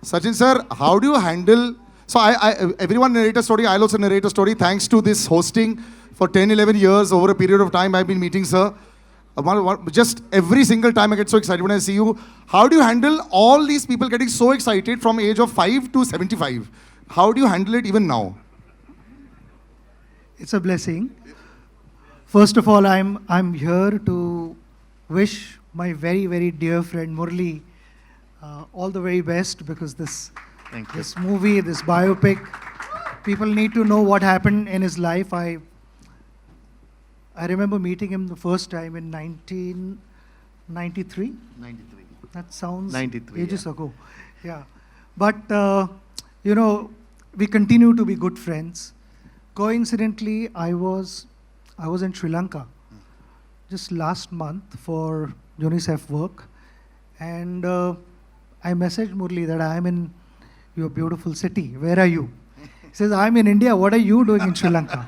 Sachin sir, how do you handle? So everyone narrate a story. I'll also narrate a story. Thanks to this hosting for 10, 11 years over a period of time, I've been meeting sir. Just every single time I get so excited when I see you. How do you handle all these people getting so excited from age of 5 to 75? How do you handle it even now? It's a blessing. First of all, I'm here to wish my very, very dear friend Murli all the very best, because this movie, this biopic, people need to know what happened in his life. I remember meeting him the first time in 1993. 93. That sounds 93, ages ago. Yeah. But, we continue to be good friends. Coincidentally, I was in Sri Lanka just last month for UNICEF work. And I messaged Murli that I'm in your beautiful city. Where are you? He says, I'm in India. What are you doing in Sri Lanka?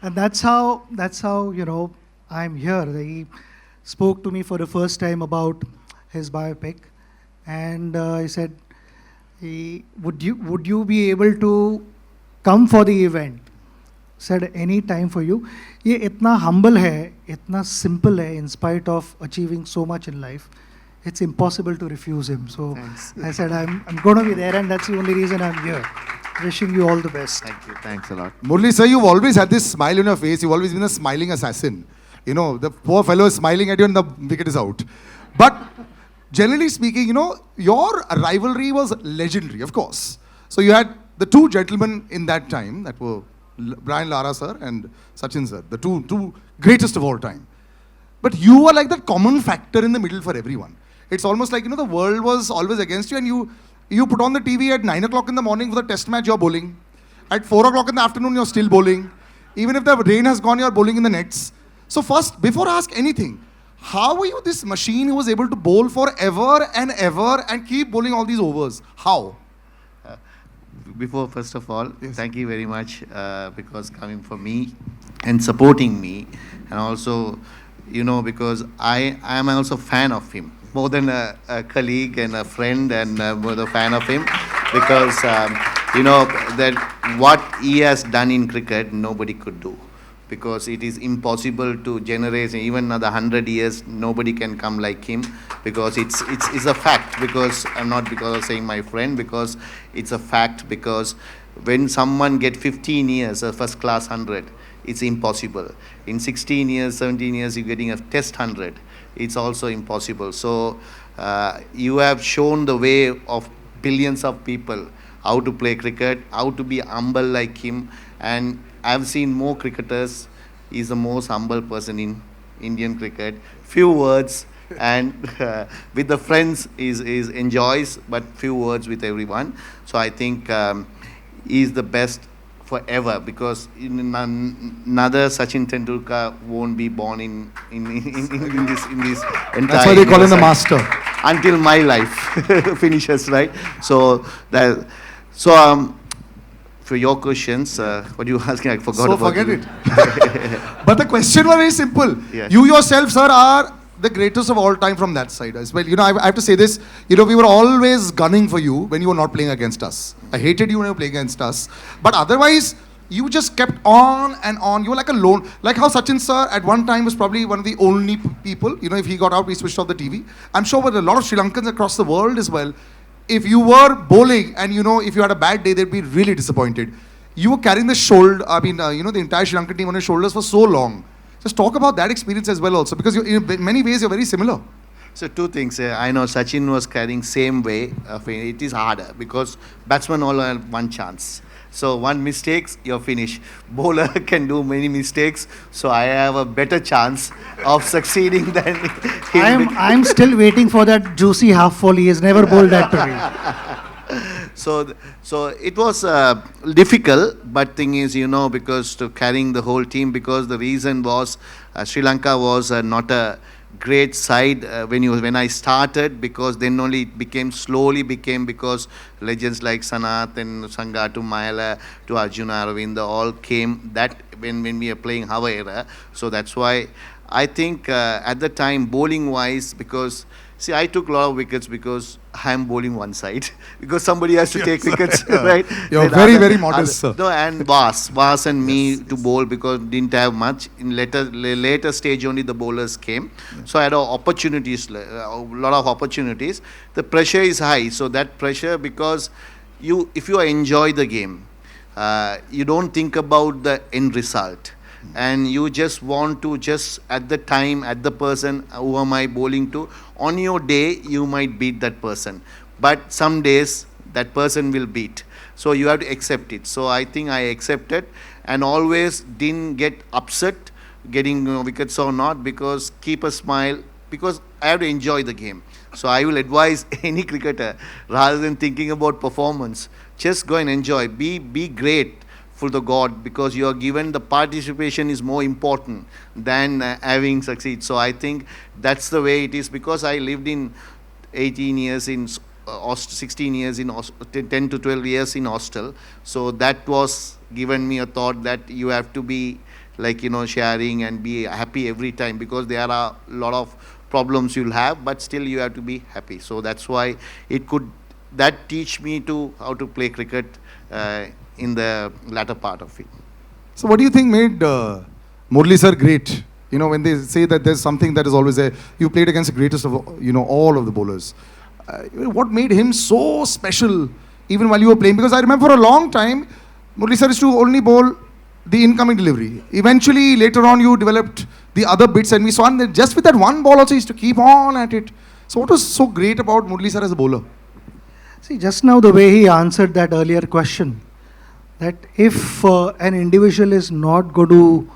And that's how I'm here. He spoke to me for the first time about his biopic, and he said, would you be able to come for the event? Said, any time for you. Ye itna humble hai, itna simple hai, in spite of achieving so much in life. It's impossible to refuse him. So thanks. I said, I'm going to be there, and that's the only reason I'm here. Wishing you all the best. Thank you. Thanks a lot. Murli sir, you've always had this smile on your face. You've always been a smiling assassin. You know, the poor fellow is smiling at you and the wicket is out. But generally speaking, your rivalry was legendary, of course. So you had the two gentlemen in that time that were Brian Lara sir and Sachin sir, the two greatest of all time. But you were like that common factor in the middle for everyone. It's almost like, the world was always against you, and you put on the TV at 9 o'clock in the morning for the test match, you're bowling. At 4 o'clock in the afternoon, you're still bowling. Even if the rain has gone, you're bowling in the nets. So first, before I ask anything, how were you this machine who was able to bowl forever and ever and keep bowling all these overs? How? First of all, thank you very much because coming for me and supporting me, and also, because I am also a fan of him. More than a colleague and a friend, and more the fan of him, because that what he has done in cricket nobody could do, because it is impossible to generate even another 100 years. Nobody can come like him, because it's a fact. Because I'm not because of saying my friend, because it's a fact. Because when someone get 15 years a first class 100, it's impossible. In 16 years, 17 years, you're getting a test 100. It's also impossible. So you have shown the way of billions of people how to play cricket, how to be humble like him. And I've seen more cricketers. He's the most humble person in Indian cricket. Few words, and with the friends is enjoys, but few words with everyone. So I think he's the best forever, because another Sachin Tendulkar won't be born in this entire. That's why they call him the master. Until my life finishes, right? So for your questions, what you asking, I forgot about. Forget it. But the question was very simple. Yes. You yourself, sir, are the greatest of all time from that side as well. I have to say this. We were always gunning for you when you were not playing against us. I hated you when you were playing against us. But otherwise, you just kept on and on. You were like a lone, like how Sachin sir at one time was probably one of the only people. If he got out, we switched off the TV. I'm sure with a lot of Sri Lankans across the world as well, if you were bowling and if you had a bad day, they'd be really disappointed. You were carrying the shoulder, the entire Sri Lankan team on your shoulders for so long. Just talk about that experience as well also, because in many ways you're very similar. So two things. I know Sachin was carrying same way. It is harder because batsmen all have one chance. So one mistakes, you're finished. Bowler can do many mistakes. So I have a better chance of succeeding than him. I'm still waiting for that juicy half volley. He has never bowled that to me. So it was difficult, but thing is, because to carrying the whole team, because the reason was Sri Lanka was not a great side when I started, because then only it slowly became because legends like Sanath and Sangha to Mayala to Arjuna Aravinda all came that when we are playing our era. So that's why I think at the time, bowling wise, because see, I took a lot of wickets because I am bowling one side because somebody has to take wickets, right? You're Then very modest, sir. No, and Vas and me to bowl because didn't have much. In later stage only the bowlers came, so I had opportunities, a lot of opportunities. The pressure is high, so that pressure because if you enjoy the game, you don't think about the end result. And you just want to at the time, at the person who am I bowling to, on your day you might beat that person, but some days that person will beat, so you have to accept it. So I think I accepted and always didn't get upset getting wickets or not, because keep a smile, because I have to enjoy the game. So I will advise any cricketer, rather than thinking about performance, just go and enjoy, be great for the God, because you are given the participation is more important than having succeed. So I think that's the way it is, because I lived in 18 years in 16 years in 10 to 12 years in hostel. So that was given me a thought that you have to be like, sharing and be happy every time, because there are a lot of problems you'll have, but still you have to be happy. So that's why that teach me to how to play cricket in the latter part of it. So what do you think made Murli sir great? When they say that there's something that is always there, you played against the greatest of, all of the bowlers. What made him so special even while you were playing? Because I remember for a long time, Murli sir used to only bowl the incoming delivery. Eventually, later on, you developed the other bits, and we saw that just with that one ball also, he used to keep on at it. So what was so great about Murli sir as a bowler? See, just now the way he answered that earlier question, that if an individual is not going to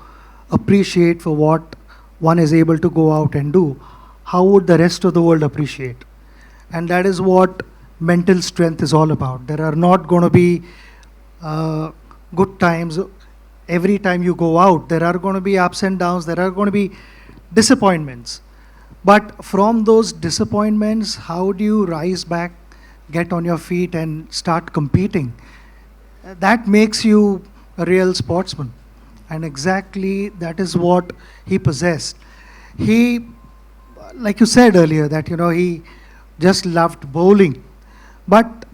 appreciate for what one is able to go out and do, how would the rest of the world appreciate? And that is what mental strength is all about. There are not going to be good times every time you go out. There are going to be ups and downs. There are going to be disappointments. But from those disappointments, how do you rise back, get on your feet and start competing? That makes you a real sportsman. And exactly that is what he possessed. He, like you said earlier, that he just loved bowling. But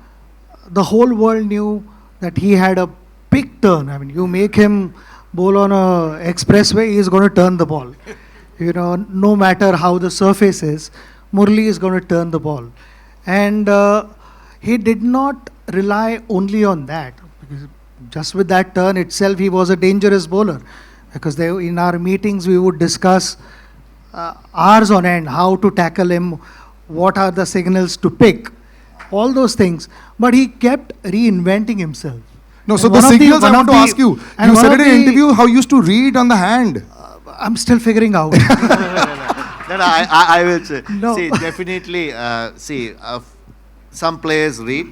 the whole world knew that he had a big turn. I mean, you make him bowl on a expressway, he is going to turn the ball. No matter how the surface is, Murli is going to turn the ball. And he did not rely only on that. Because just with that turn itself, he was a dangerous bowler. Because in our meetings, we would discuss hours on end how to tackle him, what are the signals to pick, all those things. But he kept reinventing himself. No, so the signals I want to ask you. You said in an interview how you used to read on the hand. I'm still figuring out. No, I will say. No. See, definitely, some players read.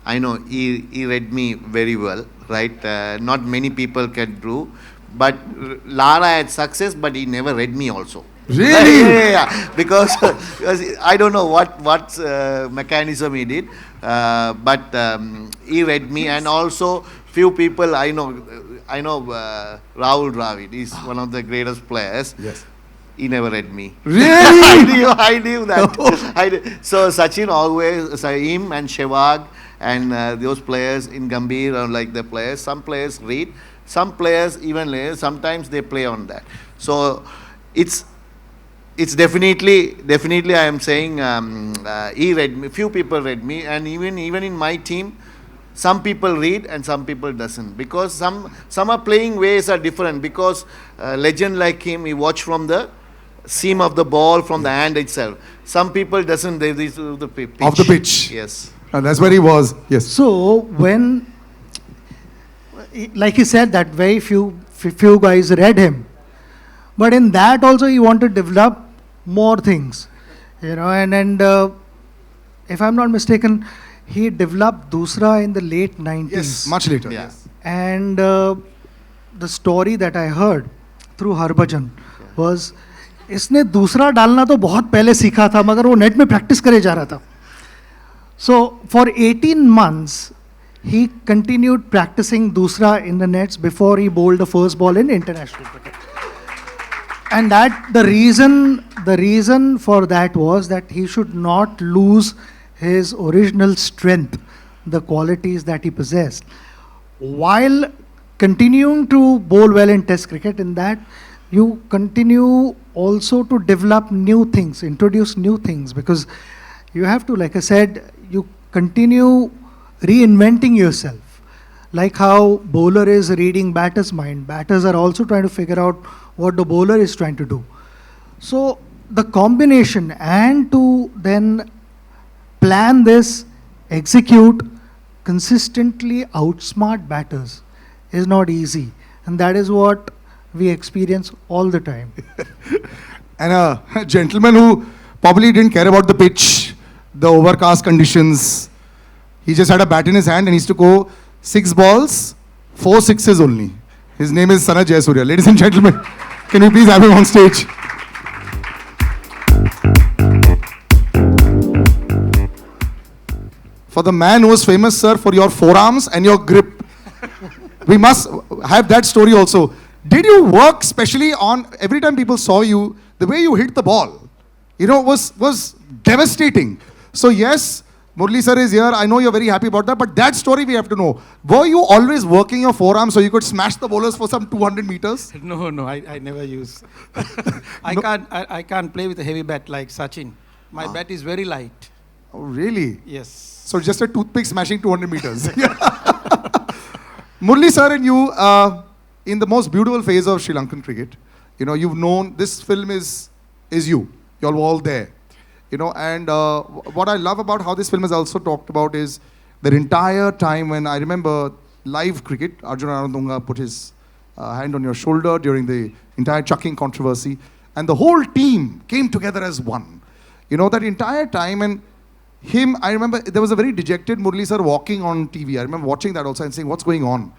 I know he read me very well, right? Not many people can do. But Lara had success, but he never read me also. Really? Yeah. Because I don't know what mechanism he did, but he read me, and also few people I know Rahul Dravid is one of the greatest players. Yes. He never read me. Really? I knew that. So Sachin always, him and Sehwag and those players in Gambhir are like the players. Some players read, some players even later, sometimes they play on that. So it's definitely I am saying he read me, few people read me, and even in my team, some people read and some people doesn't, because some are playing ways are different, because legend like him, he watch from the seam of the ball, from the hand itself. Some people doesn't, they the pitch. Of the pitch. Yes. And that's where he was. Yes. So when, like he said, that very few guys read him. But in that also he wanted to develop more things, and if I'm not mistaken, he developed Dusra in the late 90s. Yes, much later. Yeah. Yes. And the story that I heard through Harbhajan was, इसने दूसरा डालना तो बहुत पहले सीखा था, मगर वो नेट में प्रैक्टिस करे जा रहा था. So for 18 months, he continued practicing Dusra in the nets before he bowled the first ball in international cricket. And that the reason for that was that he should not lose his original strength, the qualities that he possessed, while continuing to bowl well in test cricket. In that, you continue also to develop new things, introduce new things, because you have to, like I said, you continue reinventing yourself. Like how bowler is reading batter's mind, batters are also trying to figure out what the bowler is trying to do. So the combination, and to then plan this, execute, consistently outsmart batters is not easy. And that is what we experience all the time. And a gentleman who probably didn't care about the pitch, the overcast conditions. He just had a bat in his hand and he used to go 6 balls, 4 sixes only. His name is Sana Jayasuriya. Ladies and gentlemen, can we please have him on stage? For the man who was famous, sir, for your forearms and your grip. We must have that story also. Did you work specially on, every time people saw you, the way you hit the ball, was devastating. So yes, Murli sir is here. I know you're very happy about that, but that story we have to know. Were you always working your forearms so you could smash the bowlers for some 200 meters? No, I never use. No. I can't play with a heavy bat like Sachin. My bat is very light. Oh, really? Yes. So just a toothpick smashing 200 meters. Murli sir and you, in the most beautiful phase of Sri Lankan cricket, you've known this film is you. You're all there. And what I love about how this film is also talked about is the entire time when I remember live cricket, Arjun Anandunga put his hand on your shoulder during the entire chucking controversy, and the whole team came together as one. That entire time, and him, I remember there was a very dejected Murli sir walking on TV. I remember watching that also and saying, what's going on?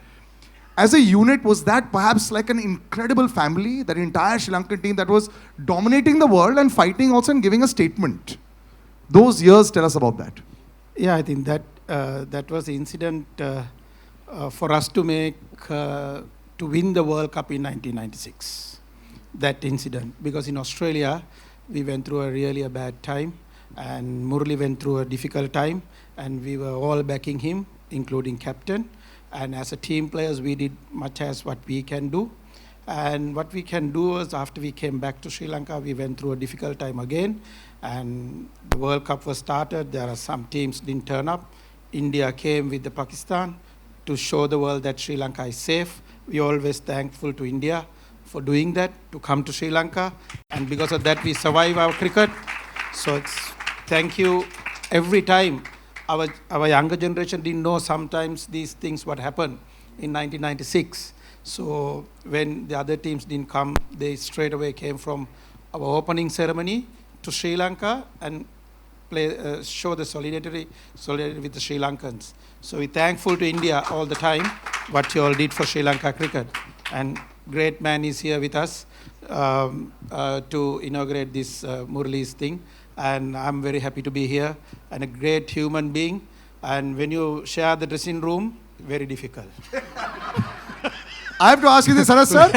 As a unit, was that perhaps like an incredible family, that entire Sri Lankan team that was dominating the world and fighting also and giving a statement? Those years, tell us about that. Yeah, I think that was the incident for us to win the World Cup in 1996. That incident, because in Australia we went through a bad time, and Murli went through a difficult time, and we were all backing him, including captain. And as a team players, we did much as what we can do. And what we can do was, after we came back to Sri Lanka, we went through a difficult time again. And the World Cup was started. There are some teams didn't turn up. India came with the Pakistan to show the world that Sri Lanka is safe. We always thankful to India for doing that, to come to Sri Lanka. And because of that, we survive our cricket. So thank you every time. Our younger generation didn't know sometimes these things what happened in 1996. So when the other teams didn't come, they straight away came from our opening ceremony to Sri Lanka and show the solidarity with the Sri Lankans. So we're thankful to India all the time what you all did for Sri Lanka cricket. And great man is here with us to inaugurate this Murali's thing. And I'm very happy to be here, and a great human being. And when you share the dressing room, very difficult. I have to ask you this, Saras sir.